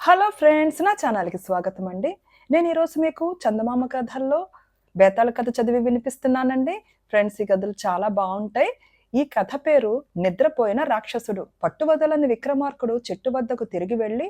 Hello friends, నా ఛానల్‌కి స్వాగతం అండి. నేను ఈరోజు మీకు చందమామ కథల్లో బేతాళ కథ చదివి వినిపిస్తున్నానండి. ఫ్రెండ్స్, ఈ కథలు చాలా బావుంటాయి. ఈ కథ పేరు నిద్రపోయిన రాక్షసుడు. పట్టువదలని విక్రమార్కుడు చెట్టు వద్దకు తిరిగి వెళ్లి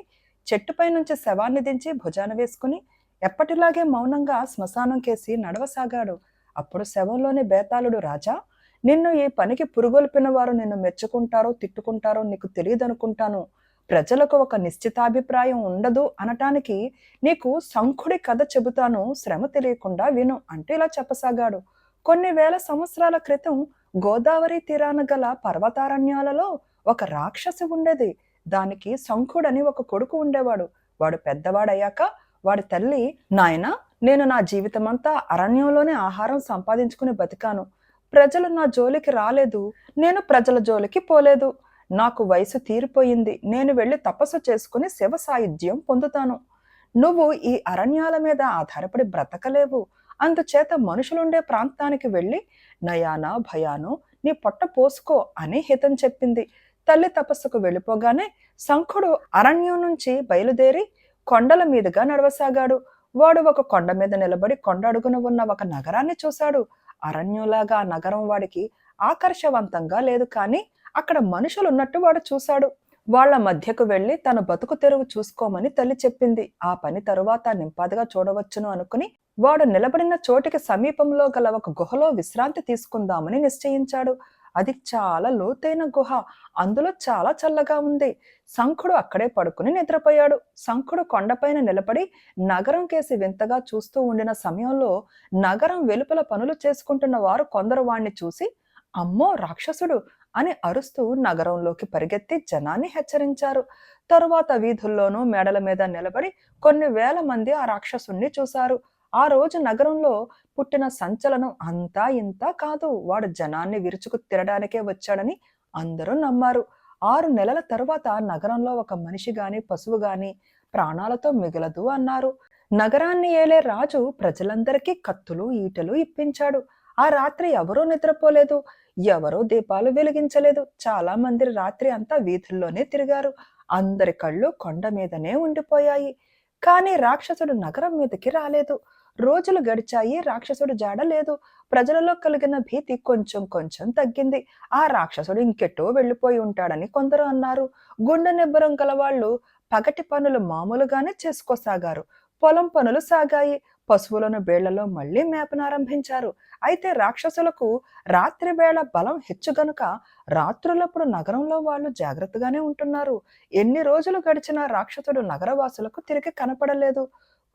చెట్టుపై నుంచి శవాన్ని దించి భుజాన వేసుకుని ఎప్పటిలాగే మౌనంగా శ్మశానం కేసి నడవసాగాడు. అప్పుడు శవంలోని బేతాళుడు, రాజా, నిన్ను ఈ పనికి పురుగొల్పిన వారు నిన్ను మెచ్చుకుంటారో తిట్టుకుంటారో నీకు తెలియదనుకుంటాను. ప్రజలకు ఒక నిశ్చితాభిప్రాయం ఉండదు అనటానికి నీకు శంఖుడి కథ చెబుతాను, శ్రమ తెలియకుండా విను అంటూ ఇలా చెప్పసాగాడు. కొన్ని వేల సంవత్సరాల క్రితం గోదావరి తీరాన గల పర్వతారణ్యాలలో ఒక రాక్షసి ఉండేది. దానికి శంఖుడని ఒక కొడుకు ఉండేవాడు. వాడు పెద్దవాడయ్యాక వాడి తల్లి, నాయనా, నేను నా జీవితమంతా అరణ్యంలోనే ఆహారం సంపాదించుకుని బతికాను. ప్రజలు నా జోలికి రాలేదు, నేను ప్రజల జోలికి పోలేదు. నాకు వయసు తీరిపోయింది, నేను వెళ్ళి తపస్సు చేసుకుని శివ సాయుధ్యం పొందుతాను. నువ్వు ఈ అరణ్యాల మీద ఆధారపడి బ్రతకలేవు. అందుచేత మనుషులుండే ప్రాంతానికి వెళ్ళి నయానా భయానో నీ పొట్ట పోసుకో అని హితం చెప్పింది. తల్లి తపస్సుకు వెళ్ళిపోగానే శంఖుడు అరణ్యం నుంచి బయలుదేరి కొండల మీదుగా నడవసాగాడు. వాడు ఒక కొండ మీద నిలబడి కొండ అడుగున ఉన్న ఒక నగరాన్ని చూశాడు. అరణ్యంలాగా ఆ నగరం వాడికి ఆకర్షవంతంగా లేదు, కానీ అక్కడ మనుషులున్నట్టు వాడు చూశాడు. వాళ్ల మధ్యకు వెళ్లి తన బతుకు తెరువు చూసుకోమని తల్లి చెప్పింది. ఆ పని తరువాత నింపాదిగా చూడవచ్చును అనుకుని వాడు నిలబడిన చోటికి సమీపంలో గల ఒక గుహలో విశ్రాంతి తీసుకుందామని నిశ్చయించాడు. అది చాలా లోతైన గుహ, అందులో చాలా చల్లగా ఉంది. శంఖుడు అక్కడే పడుకుని నిద్రపోయాడు. శంఖుడు కొండపైన నిలబడి నగరం కేసి వింతగా చూస్తూ ఉండిన సమయంలో నగరం వెలుపల పనులు చేసుకుంటున్న వారు కొందరు వాణ్ణి చూసి, అమ్మో రాక్షసుడు అని అరుస్తూ నగరంలోకి పరిగెత్తి జనాన్ని హెచ్చరించారు. తరువాత వీధుల్లోనూ మేడల మీద నిలబడి కొన్ని వేల మంది ఆ రాక్షసుణ్ణి చూశారు. ఆ రోజు నగరంలో పుట్టిన సంచలనం అంతా ఇంత కాదు. వాడు జనాన్ని విరుచుకు తినడానికే వచ్చాడని అందరూ నమ్మారు. 6 నెలల తరువాత నగరంలో ఒక మనిషి గాని పశువు గాని ప్రాణాలతో మిగలదు అన్నారు. నగరాన్ని ఏలే రాజు ప్రజలందరికీ కత్తులు ఈటెలు ఇప్పించాడు. ఆ రాత్రి ఎవరూ నిద్రపోలేదు, ఎవరూ దీపాలు వెలిగించలేదు. చాలా మంది రాత్రి అంతా వీధుల్లోనే తిరిగారు. అందరి కళ్ళు కొండ మీదనే ఉండిపోయాయి. కానీ రాక్షసుడు నగరం మీదకి రాలేదు. రోజులు గడిచాయి, రాక్షసుడు జాడ లేదు. ప్రజలలో కలిగిన భీతి కొంచెం కొంచెం తగ్గింది. ఆ రాక్షసుడు ఇంకెటో వెళ్ళిపోయి ఉంటాడని కొందరు అన్నారు. గుండె నిబ్బరం గలవాళ్ళు పగటి పనులు మామూలుగానే చేసుకోసాగారు. పొలం పనులు సాగాయి. పశువులను బేళ్లలో మళ్లీ మేపనారంభించారు. అయితే రాక్షసులకు రాత్రి వేళ బలం హెచ్చు గనుక రాత్రులప్పుడు నగరంలో వాళ్ళు జాగ్రత్తగానే ఉంటున్నారు. ఎన్ని రోజులు గడిచినా రాక్షసుడు నగరవాసులకు తిరిగి కనపడలేదు.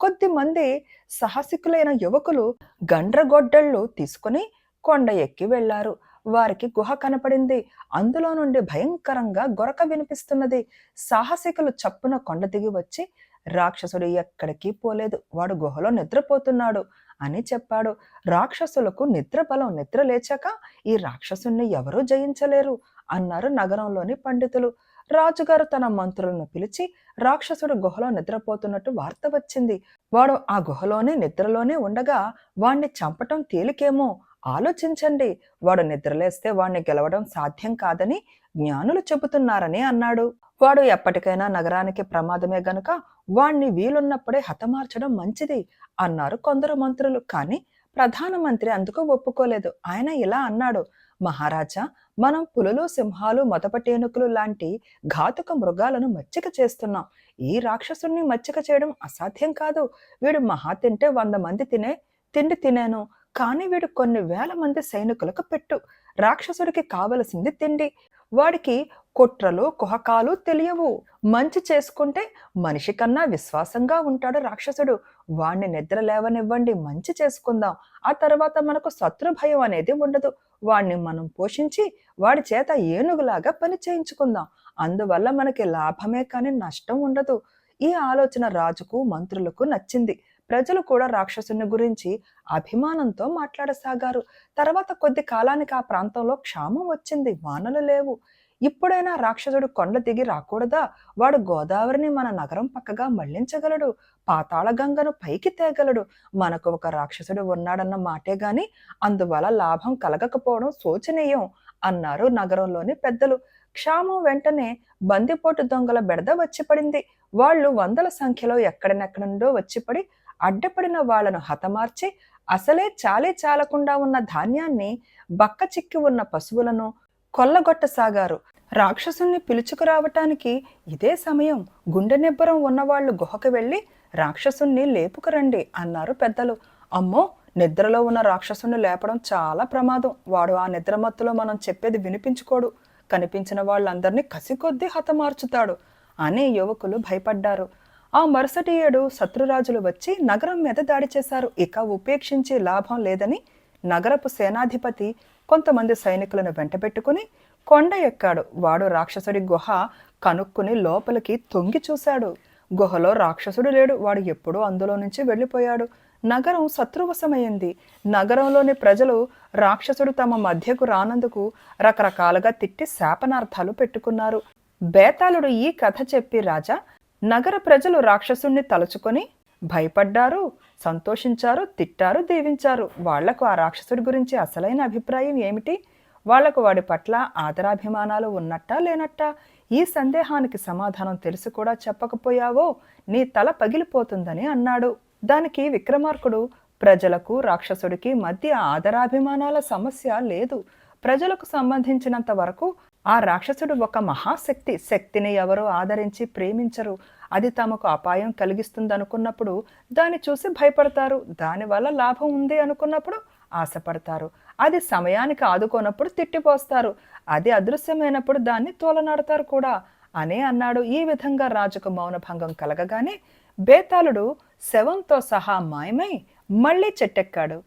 కొద్దిమంది సాహసికులైన యువకులు గండ్రగొడ్డళ్ళు తీసుకుని కొండ ఎక్కి వెళ్లారు. వారికి గుహ కనపడింది. అందులో నుండి భయంకరంగా గొరక వినిపిస్తున్నది. సాహసికులు చప్పున కొండ దిగి వచ్చి, రాక్షసుడు ఎక్కడికి పోలేదు, వాడు గుహలో నిద్రపోతున్నాడు అని చెప్పాడు. రాక్షసులకు నిద్ర బలం, నిద్ర లేచాక ఈ రాక్షసుణ్ణి ఎవరూ జయించలేరు అన్నారు నగరంలోని పండితులు. రాజుగారు తన మంత్రులను పిలిచి రాక్షసుడు గుహలో నిద్రపోతున్నట్టు వార్త వచ్చింది. వాడు ఆ గుహలోనే నిద్రలోనే ఉండగా వాణ్ణి చంపటం తేలికేమో, ఆలోచించండి. వాడు నిద్రలేస్తే వాణ్ణి గెలవడం సాధ్యం కాదని జ్ఞానులు చెబుతున్నారని అన్నాడు. వాడు ఎప్పటికైనా నగరానికి ప్రమాదమే గనుక వాణ్ణి వీలున్నప్పుడే హతమార్చడం మంచిది అన్నారు కొందరు మంత్రులు. కానీ ప్రధానమంత్రి అందుకు ఒప్పుకోలేదు. ఆయన ఇలా అన్నాడు, మహారాజా, మనం పులులు, సింహాలు, మొదపటేనుకులు లాంటి ఘాతుక మృగాలను మచ్చిక చేస్తున్నాం. ఈ రాక్షసుణ్ణి మచ్చిక చేయడం అసాధ్యం కాదు. వీడు మహా తింటే 100 మంది తినే తిండి తినేను, కానీ వీడు కొన్ని వేల మంది సైనికులకు పెట్టు. రాక్షసుడికి కావలసింది తిండి. వాడికి కుట్రలు కుహకాలు తెలియవు. మంచి చేసుకుంటే మనిషి కన్నా విశ్వాసంగా ఉంటాడు రాక్షసుడు. వాణ్ణి నిద్ర లేవనివ్వండి, మంచి చేసుకుందాం. ఆ తర్వాత మనకు శత్రు భయం అనేది ఉండదు. వాణ్ణి మనం పోషించి వాడి చేత ఏనుగులాగా పని చేయించుకుందాం. అందువల్ల మనకి లాభమే కానీ నష్టం ఉండదు. ఈ ఆలోచన రాజుకు మంత్రులకు నచ్చింది. ప్రజలు కూడా రాక్షసుని గురించి అభిమానంతో మాట్లాడసాగారు. తర్వాత కొద్ది కాలానికి ఆ ప్రాంతంలో క్షామం వచ్చింది. వానలు లేవు. ఇప్పుడైనా రాక్షసుడు కొండ దిగి రాకూడదా? వాడు గోదావరిని మన నగరం పక్కగా మళ్లించగలడు, పాతాళ గంగను పైకి తేగలడు. మనకు ఒక రాక్షసుడు ఉన్నాడన్న మాటే గాని అందువల్ల లాభం కలగకపోవడం శోచనీయం అన్నారు నగరంలోని పెద్దలు. క్షామం వెంటనే బందిపోటు దొంగల బెడద వచ్చి పడింది. వాళ్ళు వందల సంఖ్యలో ఎక్కడెనెక్కడి నుండో వచ్చిపడి అడ్డపడిన వాళ్లను హతమార్చి అసలే చాలీ చాలకుండా ఉన్న ధాన్యాన్ని, బక్క చిక్కి ఉన్న పశువులను కొల్లగొట్టసాగారు. రాక్షసుణ్ణి పిలుచుకురావటానికి ఇదే సమయం. గుండె నిబ్బరం ఉన్నవాళ్లు గుహకు వెళ్లి రాక్షసుణ్ణి లేపుకురండి అన్నారు పెద్దలు. అమ్మో, నిద్రలో ఉన్న రాక్షసుణ్ణి లేపడం చాలా ప్రమాదం. వాడు ఆ నిద్రమత్తులో మనం చెప్పేది వినిపించుకోడు. కనిపించిన వాళ్ళందరినీ కసికొద్దీ హతమార్చుతాడు అని యువకులు భయపడ్డారు. ఆ మరుసటి ఏడు శత్రురాజులు వచ్చి నగరం మీద దాడి చేశారు. ఇక ఉపేక్షించే లాభం లేదని నగరపు సేనాధిపతి కొంతమంది సైనికులను వెంటబెట్టుకుని కొండ ఎక్కాడు. వాడు రాక్షసుడి గుహ కనుక్కుని లోపలికి తొంగి చూశాడు. గుహలో రాక్షసుడు లేడు. వాడు ఎప్పుడూ అందులో నుంచి వెళ్ళిపోయాడు. నగరం శత్రువశమైంది. నగరంలోని ప్రజలు రాక్షసుడు తమ మధ్యకు రానందుకు రకరకాలుగా తిట్టి శాపనార్థాలు పెట్టుకున్నారు. బేతాళుడు ఈ కథ చెప్పి, రాజా, నగర ప్రజలు రాక్షసుణ్ణి తలుచుకొని భయపడ్డారు, సంతోషించారు, తిట్టారు, దీవించారు. వాళ్లకు ఆ రాక్షసుడి గురించి అసలైన అభిప్రాయం ఏమిటి? వాళ్లకు వాడి పట్ల ఆదరాభిమానాలు ఉన్నట్టా లేనట్టా? ఈ సందేహానికి సమాధానం తెలిసి కూడా చెప్పకపోయావో నీ తల పగిలిపోతుందని అన్నాడు. దానికి విక్రమార్కుడు, ప్రజలకు రాక్షసుడికి మధ్య ఆదరాభిమానాల సమస్య లేదు. ప్రజలకు సంబంధించినంత వరకు ఆ రాక్షసుడు ఒక మహాశక్తి. శక్తిని ఎవరూ ఆదరించి ప్రేమించరు. అది తమకు అపాయం కలిగిస్తుందనుకున్నప్పుడు దాన్ని చూసి భయపడతారు. దానివల్ల లాభం ఉంది అనుకున్నప్పుడు ఆశపడతారు. అది సమయానికి ఆదుకోనప్పుడు తిట్టిపోస్తారు. అది అదృశ్యమైనప్పుడు దాన్ని తోలనాడతారు కూడా అనే అన్నాడు. ఈ విధంగా రాజుకు మౌనభంగం కలగగానే బేతాళుడు శవంతో సహా మాయమై మళ్ళీ చెట్టెక్కాడు.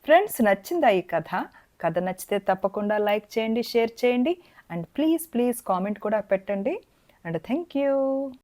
ఫ్రెండ్స్, నచ్చిందా ఈ కథ? కథ నచ్చితే తప్పకుండా లైక్ చేయండి, షేర్ చేయండి, అండ్ ప్లీజ్ కామెంట్ కూడా పెట్టండి. And thank you.